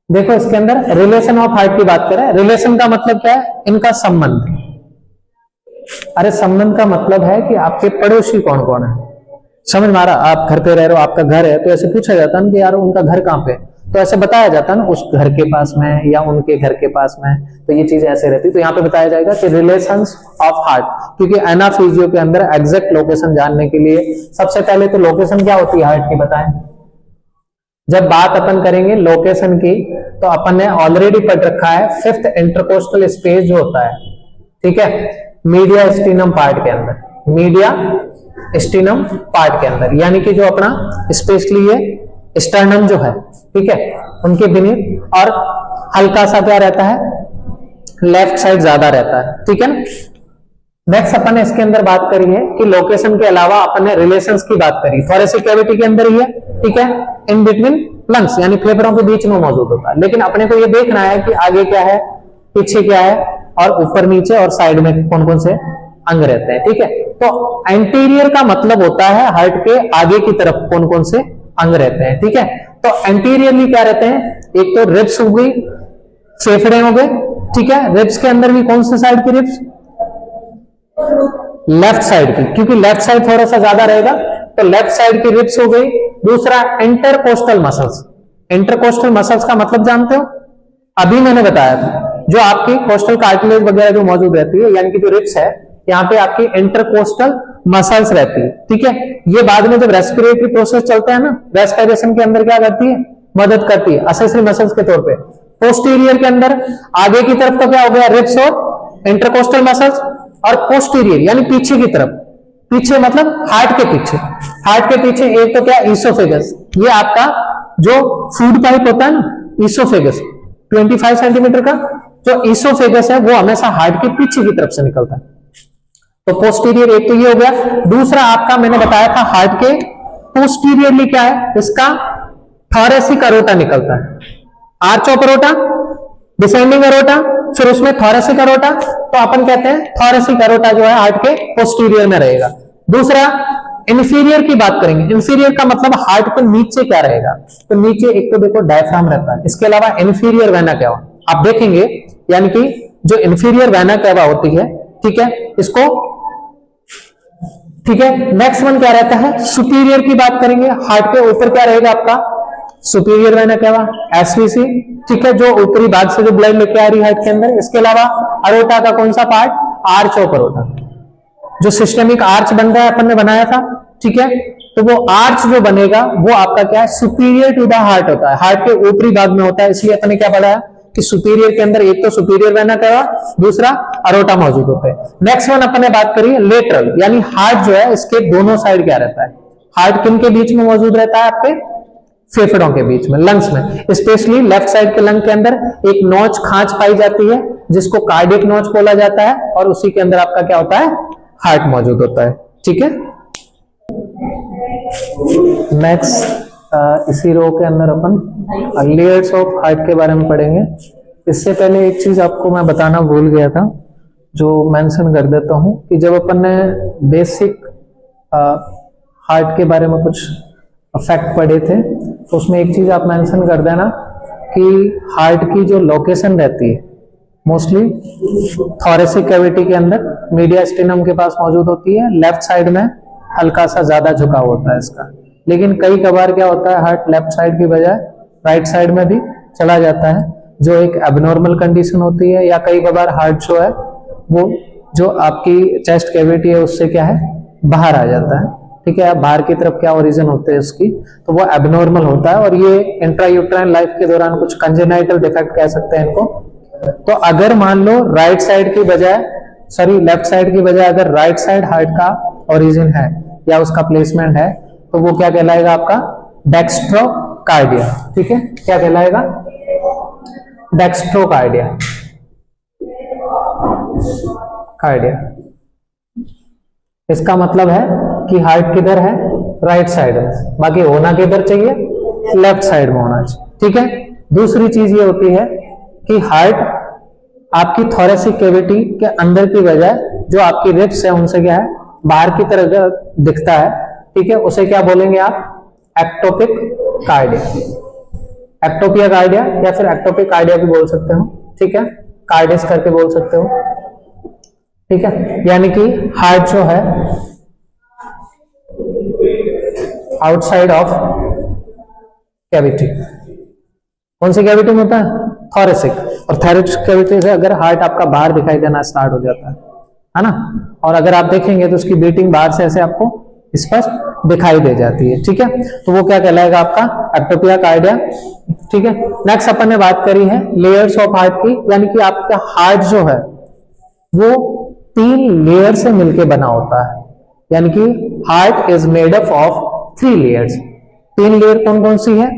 देखो इसके अंदर रिलेशन ऑफ हार्ट की बात करें, रिलेशन का मतलब क्या है, इनका संबंध। अरे संबंध का मतलब है कि आपके पड़ोसी कौन कौन है, समझ मारा। आप घर पे रह रहे हो, आपका घर है, तो ऐसे पूछा जाता है कि यार उनका घर कहाँ पे, तो ऐसे बताया जाता है ना, उस घर के पास में या उनके घर के पास में, तो ये चीज ऐसे रहती। तो यहाँ पे बताया जाएगा कि रिलेशंस ऑफ हार्ट, क्योंकि एनाफीजियो के अंदर एग्जैक्ट लोकेशन जानने के लिए सबसे पहले तो लोकेशन क्या होती है हार्ट की बताएं। जब बात अपन करेंगे लोकेशन की, तो अपन ने ऑलरेडी पढ़ रखा है फिफ्थ इंटरकोस्टल स्पेस जो होता है, ठीक है, मीडिया स्टीनम पार्ट के अंदर, मीडिया स्टीनम पार्ट के अंदर, यानी कि जो अपना स्पेशली ये स्टर्नम जो है, ठीक है, उनके बीनीथ, और हल्का सा क्या रहता है, लेफ्ट साइड ज्यादा रहता है, ठीक है ना। नेक्स्ट अपन ने इसके अंदर बात करी है कि लोकेशन के अलावा अपन ने रिलेशंस की बात करी, थोरेसिक कैविटी के अंदर ही है, ठीक है, इन बिटवीन लंग्स यानी फेफड़ों के बीच में मौजूद होता है। लेकिन अपने को ये देखना है कि आगे क्या है, पीछे क्या है, और ऊपर नीचे और साइड में कौन कौन से अंग रहते हैं, ठीक है। तो एंटीरियर का मतलब होता है हार्ट के आगे की तरफ कौन कौन से अंग रहते हैं, ठीक है। तो एंटीरियरली क्या रहते हैं, एक तो रिब्स हो गई, फेफड़े हो गए, ठीक है। रिब्स के अंदर भी कौन से साइड की रिब्स, लेफ्ट साइड की, क्योंकि लेफ्ट साइड थोड़ा सा ज्यादा रहेगा, तो लेफ्ट साइड की रिब्स हो गई। दूसरा इंटरकोस्टल मसल्स, इंटरकोस्टल मसल्स का मतलब जानते हो, अभी मैंने बताया था, जो आपकी कोस्टल कार्टिलेज वगैरह जो मौजूद रहती है, यानी कि जो रिब्स है, यहाँ पे आपकी इंटरकोस्टल मसल्स रहती है, ठीक है। ये बाद में जब रेस्पिरेटरी प्रोसेस चलता है ना, रेस्पिरेशन के अंदर क्या करती है, मदद करती है असेसरी मसल्स के तौर पे। पोस्टीरियर के अंदर आगे की तरफ तो क्या हो गया, रिब्स और इंटरकोस्टल मसल्स, और पोस्टीरियर यानी पीछे की तरफ, पीछे मतलब हार्ट के पीछे, हार्ट के पीछे एक तो क्या, ईसोफेगस, ये आपका जो फूड पाइप होता है ना, ईसोफेगस 25 सेंटीमीटर का जो ईसोफेगस है, वो हमेशा हार्ट के पीछे की तरफ से निकलता है। तो पोस्टीरियर एक तो ये हो गया। दूसरा आपका मैंने बताया था हार्ट के पोस्टीरियरली क्या है, इसका थोरेसिक अरोटा निकलता है, arch of aorta, descending aorta, फिर उसमें थोरेसिक अरोटा। तो अपन कहते हैं थोरेसिक अरोटा जो है हार्ट के पोस्टीरियर में रहेगा। दूसरा इंफीरियर की बात करेंगे, इंफीरियर का मतलब हार्ट के नीचे क्या रहेगा, तो नीचे एक तो देखो डायफ्राम रहता है, इसके अलावा इंफीरियर वेना कैवा आप देखेंगे, यानी कि जो इंफीरियर वेना कैवा होती है, ठीक है, इसको, ठीक है। नेक्स्ट वन क्या रहता है, सुपीरियर की बात करेंगे, हार्ट के ऊपर क्या रहेगा आपका, सुपीरियर वेना कैवा, एसवीसी, ठीक है, जो ऊपरी भाग से जो ब्लड लेके आ रही है हार्ट के अंदर। इसके अलावा अरोटा का कौन सा पार्ट, आर्च ऑफ अरोटा, जो सिस्टेमिक आर्च बन रहा है अपन ने बनाया था, ठीक है, तो वो आर्च जो बनेगा वो आपका क्या है, सुपीरियर टू द हार्ट होता है, हार्ट के ऊपरी भाग में होता है। इसलिए अपन ने क्या पढ़ा है कि सुपीरियर के अंदर एक तो सुपीरियर वेना कैवा, दूसरा अरोटा मौजूद होता है। नेक्स्ट वन अपन ने बात करी है लेटरल, यानी हार्ट जो है इसके दोनों साइड क्या रहता है, हार्ट किन के बीच में मौजूद रहता है, आपके फेफड़ों के बीच में, लंग्स में, स्पेशली लेफ्ट साइड के लंग के अंदर एक नोच खांच पाई जाती है जिसको कार्डियक नोच बोला जाता है, और उसी के अंदर आपका क्या होता है, हार्ट मौजूद होता है, ठीक है। नेक्स्ट इसी रो के अंदर अपन लेयर्स ऑफ हार्ट के बारे में पढ़ेंगे। इससे पहले एक चीज आपको मैं बताना भूल गया था, जो मेंशन कर देता हूं, कि जब अपन ने बेसिक हार्ट के बारे में कुछ फैक्ट पढ़े थे, तो उसमें एक चीज आप मेंशन कर देना कि हार्ट की जो लोकेशन रहती है मोस्टली थोरेसिक कैविटी के अंदर मीडिया स्टीनम के पास मौजूद होती है, लेफ्ट साइड में हल्का सा ज्यादा झुकाव होता है इसका। लेकिन कई कबार क्या होता है, हार्ट लेफ्ट साइड की बजाय राइट साइड में भी चला जाता है, जो एक एबनॉर्मल कंडीशन होती है। या कई कबार हार्ट जो है वो जो आपकी चेस्ट कैविटी है उससे क्या है, बाहर आ जाता है, ठीक है। बाहर की तरफ क्या ओरिजिन होते हैं उसकी, तो वो एबनॉर्मल होता है, और ये इंट्रायूट्राइन लाइफ के दौरान कुछ कंजेनाइटल डिफेक्ट कह सकते हैं इनको। तो अगर मान लो राइट साइड की बजाय, सॉरी लेफ्ट साइड की बजाय अगर राइट साइड हार्ट का ओरिजिन है या उसका प्लेसमेंट है, तो वो क्या कहलाएगा, आपका डेक्स्ट्रोकार्डिया, ठीक है। क्या कहलाएगा, डेक्स्ट्रोकार्डिया, कार्डिया। इसका मतलब है कि हार्ट किधर है, राइट साइड में, बाकी होना किधर चाहिए, लेफ्ट साइड में होना चाहिए, ठीक है। दूसरी चीज ये होती है कि हार्ट आपकी थोरेसिक कैविटी के अंदर की बजाय जो आपकी रिब्स है उनसे क्या है, बाहर की तरफ दिखता है, ठीक है, उसे क्या बोलेंगे आप, एक्टोपिक कार्डिया, एक्टोपिया कार्डिया या फिर एक्टोपिक कार्डिया भी बोल सकते हो, ठीक है, कार्डिस करके बोल सकते हो, ठीक है। यानी कि हार्ट जो है आउटसाइड ऑफ कैविटी, कौन सी कैविटी में होता है? थोरेसिक। और थोरेसिक कैविटी से अगर हार्ट आपका बाहर दिखाई देना स्टार्ट हो जाता है ना, और अगर आप देखेंगे तो उसकी बीटिंग बाहर से ऐसे आपको स्पष्ट दिखाई दे जाती है, ठीक है, तो वो क्या कहलाएगा? आपका एक्टोपिया कार्डिया, ठीक है। नेक्स्ट अपन ने बात करी है लेयर्स ऑफ हार्ट की, यानी कि आपका हार्ट जो है वो 3 लेयर से मिलकर बना होता है, यानी कि heart is made up of 3 layers. 3 layer कौन कौन सी है?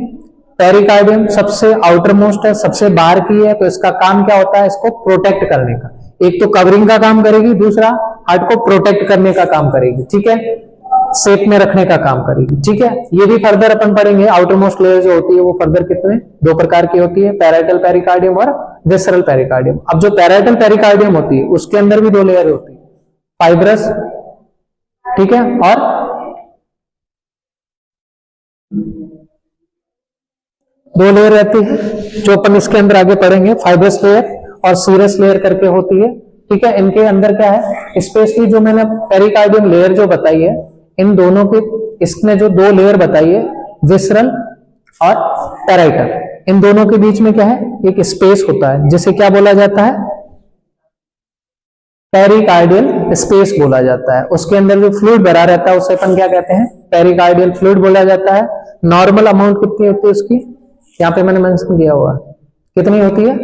पेरिकार्डियम सबसे आउटर मोस्ट है, सबसे बाहर की है, तो इसका काम क्या होता है? इसको प्रोटेक्ट करने का, एक तो कवरिंग का काम करेगी, दूसरा हार्ट को प्रोटेक्ट करने का काम करेगी, ठीक है, शेप में रखने का काम करेगी, ठीक है। ये भी फर्दर अपन पढ़ेंगे। आउटर मोस्ट लेयर जो होती है वो फर्दर कितने 2 प्रकार की होती है, पैराइटल पेरिकार्डियम और विसरल पेरिकार्डियम। अब जो पैराइटल पेरिकार्डियम होती है उसके अंदर भी 2 लेयर होती है, फाइब्रस, ठीक है, और दो लेयर रहती है जो अपन इसके अंदर आगे पढ़ेंगे, फाइब्रस लेयर और सीरस लेयर करके होती है, ठीक है। इनके अंदर क्या है? स्पेशली जो मैंने पेरिकार्डियम लेयर जो बताई है, इन दोनों के, इसमें जो 2 लेयर बताई है, विसरल और पैराइटल, इन दोनों के बीच में क्या है? एक स्पेस होता है जिसे क्या बोला जाता है? पेरिकार्डियल स्पेस बोला जाता है। उसके अंदर जो फ्लूइड भरा रहता है उसे अपन क्या कहते हैं? पेरिकार्डियल फ्लूइड बोला जाता है। नॉर्मल अमाउंट कितनी होती है उसकी? यहाँ पे मैंने मेंशन किया हुआ, कितनी होती है?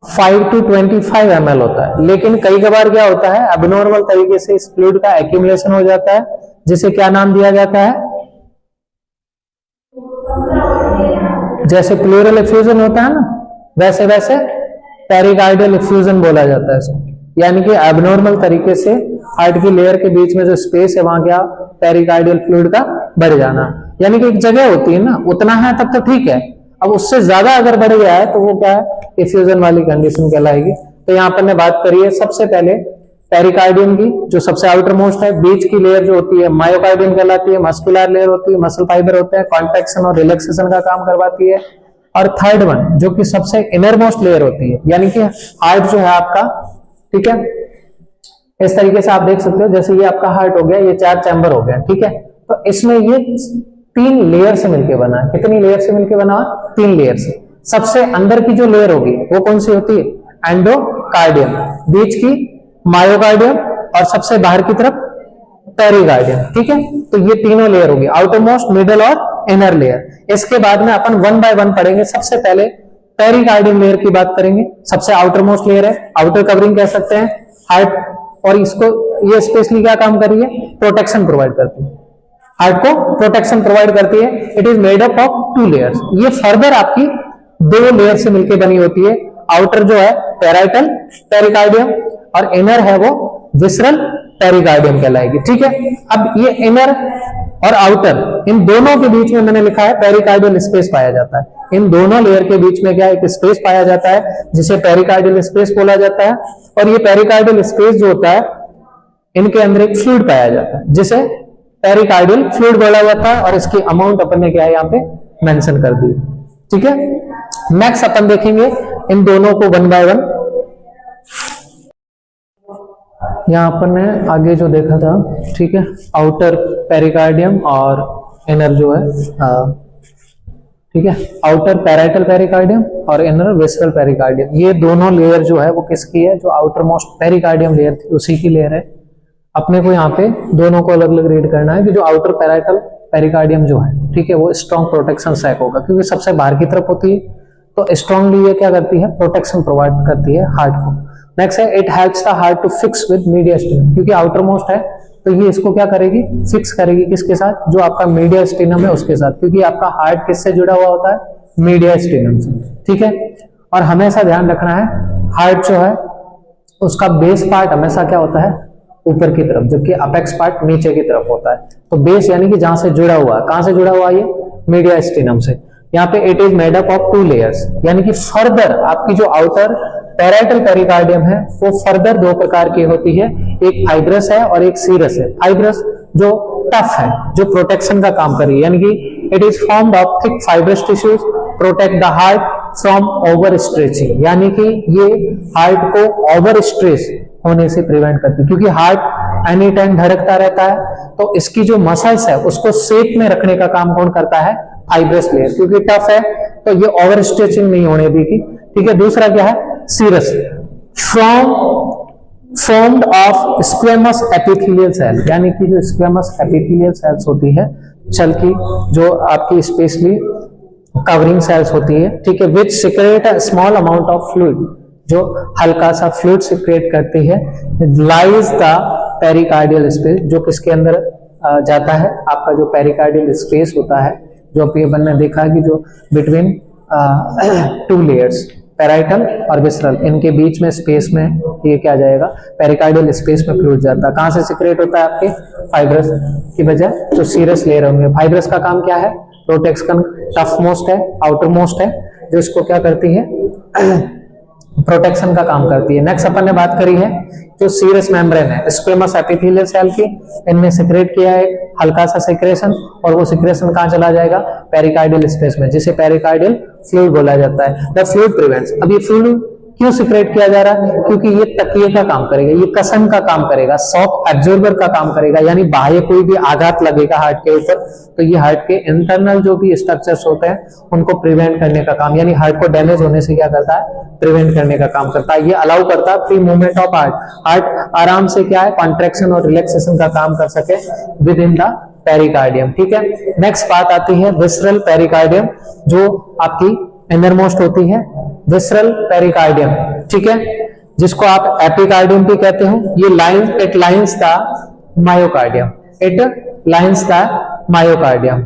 5 to 25 ml होता है। लेकिन कई बार क्या होता है? अबनॉर्मल तरीके से इस फ्लूइड का एक्यूमुलेशन हो जाता है, जिसे क्या नाम दिया जाता है? जैसे प्लूरल इफ्यूजन होता है ना, वैसे वैसे पेरिकार्डियल इफ्यूजन बोला जाता है इसको। यानी कि एबनॉर्मल तरीके से हार्ट की लेयर के बीच में जो स्पेस है वहां क्या? पेरिकार्डियल फ्लूइड का बढ़ जाना। यानी कि एक जगह होती है ना, उतना है तब तो ठीक है, अब उससे ज्यादा अगर बढ़ गया है तो वो क्या है? इफ्यूजन वाली कंडीशन कहलाएगी। तो यहाँ पर ने बात करी है सबसे पहले पेरिकार्डियम की, जो सबसे आउटर मोस्ट है। बीच की लेयर जो होती है मायोकार्डियम कहलाती है, मस्कुलर लेयर होती है, मसल फाइबर होते हैं, कॉन्ट्रैक्शन और रिलैक्सेशन का काम करवाती है। और थर्ड वन जो कि सबसे इनर मोस्ट लेयर होती है, यानी कि हार्ट जो है आपका, ठीक है, इस तरीके से आप देख सकते हो, जैसे ये आपका हार्ट हो गया, ये 4 चैम्बर हो गया, ठीक है। तो इसमें ये 3 लेयर से मिलकर बना। कितनी लेयर से मिलकर बना? 3 लेयर से। सबसे अंदर की जो लेयर होगी वो कौन सी होती है? एंडोकार्डियम, बीच की मायोकार्डियम और सबसे बाहर की तरफ पेरिकार्डियम, ठीक है। तो ये तीनों लेयर होगी, आउटर मोस्ट, मिडल और इनर लेयर। इसके बाद में अपन 1 by 1 पढ़ेंगे। सबसे पहले पेरिकार्डियम लेयर की बात करेंगे। सबसे आउटर मोस्ट लेयर है, आउटर कवरिंग कह सकते हैं हार्ट, और इसको ये स्पेशली क्या काम कर रही है? प्रोटेक्शन प्रोवाइड करती है, हार्ट को प्रोटेक्शन प्रोवाइड करती है। It is made up of 2 layers. ये फर्दर आपकी 2 लेयर से मिलकर बनी होती है। आउटर जो है पैराइटल पेरिकार्डियम और इनर है वो विसरल पेरिकार्डियम कहलाएगी, ठीक है। अब ये इनर और आउटर, इन दोनों के बीच में मैंने लिखा है पेरिकार्डियल स्पेस पाया जाता है। इन दोनों लेयर के बीच में क्या एक स्पेस पाया जाता है जिसे पेरिकार्डियल स्पेस बोला जाता है। और ये पेरिकार्डियल स्पेस जो होता है, इनके अंदर एक फ्लूइड पाया जाता है जिसे पेरिकार्डियल फ्लूइड बोला जाता है। और इसकी अमाउंट अपन ने क्या है यहाँ पे मेंशन कर दी, ठीक है। नेक्स्ट अपन देखेंगे इन दोनों को 1 by 1। यहाँ अपन ने आगे जो देखा था, ठीक है, आउटर पेरिकार्डियम और इनर जो है, ठीक है, आउटर पैराइटल पेरिकार्डियम और इनर विसरल पेरिकार्डियम, ये दोनों लेयर जो है वो किसकी है? जो आउटर मोस्ट पेरिकार्डियम लेयर थी उसी की लेयर है। अपने को यहाँ पे दोनों को अलग अलग रीड करना है कि जो आउटर पैराइटल पेरिकार्डियम जो है, ठीक है, वो स्ट्रॉन्ग प्रोटेक्शन सैक होगा क्योंकि सबसे बाहर की तरफ होती है, तो स्ट्रांगली ये क्या करती है? प्रोटेक्शन प्रोवाइड करती है हार्ट को। नेक्स्ट है it helps the heart to fix with mediastinum, क्योंकि आउटर मोस्ट है तो ये इसको क्या करेगी? फिक्स करेगी किसके साथ? जो आपका मीडियास्टिनम है उसके साथ, क्योंकि आपका हार्ट किससे जुड़ा हुआ होता है? मीडियास्टिनम से, ठीक है। और हमेशा ध्यान रखना है हार्ट जो है उसका बेस पार्ट हमेशा क्या होता है? ऊपर की तरफ, जबकि अपेक्स पार्ट नीचे की तरफ होता है। तो बेस यानी कि जहां से जुड़ा हुआ, कहां से जुड़ा हुआ? ये मीडियास्टिनम से। यहाँ पे it is made up of 2 layers, यानी कि फर्दर आपकी जो आउटर पैराइटल पेरिकार्डियम है वो फर्दर 2 प्रकार की होती है, एक फाइब्रस है और एक सीरस है। फाइब्रस जो टफ है, जो प्रोटेक्शन का काम कर रही है, यानी कि it is formed of thick fibrous tissues protect the heart from over stretching, यानी कि ये हार्ट को ओवर स्ट्रेस होने से प्रिवेंट करती है, क्योंकि हार्ट एनी टाइम धड़कता रहता है, तो इसकी जो मसल्स है उसको शेप में रखने का काम कौन करता है? फाइब्रस लेयर, क्योंकि टफ है तो ये ओवर स्ट्रेचिंग नहीं होने देगी। ठीक है, दूसरा क्या है? Serous, formed of squamous epithelial cell, यानी कि जो स्क्वेमस एपिथेलियल सेल्स होती है छल की, जो आपकी स्पेशली कवरिंग सेल्स होती है, ठीक है, which secrete a small amount of fluid, जो हल्का सा फ्लूइड सिक्रेट करती है, लाइज द पेरिकार्डियल स्पेस, जो किसके अंदर जाता है? आपका जो पेरिकार्डियल स्पेस होता है, जो आप ये बनने देखा है कि जो बिटवीन टू लेयर्स पैराइटल और विसरल, इनके बीच में स्पेस में ये क्या जाएगा? पेरिकार्डियल स्पेस में फ्लूइड जाता है। कहां से सिक्रेट होता है? आपके फाइब्रस की वजह, जो सीरस लेयर होंगे। फाइब्रस का काम क्या है? प्रोटेक्शन, टफ मोस्ट है, आउटर मोस्ट है, जो इसको क्या करती है? प्रोटेक्शन का काम करती है। नेक्स्ट अपन ने बात करी है जो सीरस मेम्ब्रेन है, स्क्वेमस एपिथेलियल सेल की, इनमें सिक्रेट किया है हल्का सा सिक्रेशन, और वो सिक्रेशन कहां चला जाएगा? पेरिकार्डियल स्पेस में, जिसे पेरिकार्डियल फ्लूइड बोला जाता है। द फ्लूइड प्रिवेंट्स, अब ये फ्लूइड क्यों सिक्रेट किया जा रहा है? क्योंकि ये तकिए का काम करेगा, ये कसन का काम करेगा, शॉक एब्जॉर्बर का काम करेगा, यानी बाह्य कोई भी आघात लगेगा हार्ट के ऊपर तो ये हार्ट के इंटरनल जो भी स्ट्रक्चर्स होते हैं उनको प्रिवेंट करने का काम, यानी हार्ट को डैमेज होने से क्या करता है? प्रिवेंट करने का काम करता है। ये अलाउ करता है free movement of heart, heart आराम से क्या है? कॉन्ट्रैक्शन और रिलैक्सेशन का काम कर सके विद इन द पेरिकार्डियम। ठीक है, नेक्स्ट बात आती है विसरल पेरिकार्डियम, जो आपकी इनरमोस्ट होती है, विसरल पेरिकार्डियम, ठीक है, जिसको आप एपिकार्डियम भी कहते हो। ये it lines the myocardium, it lines the myocardium.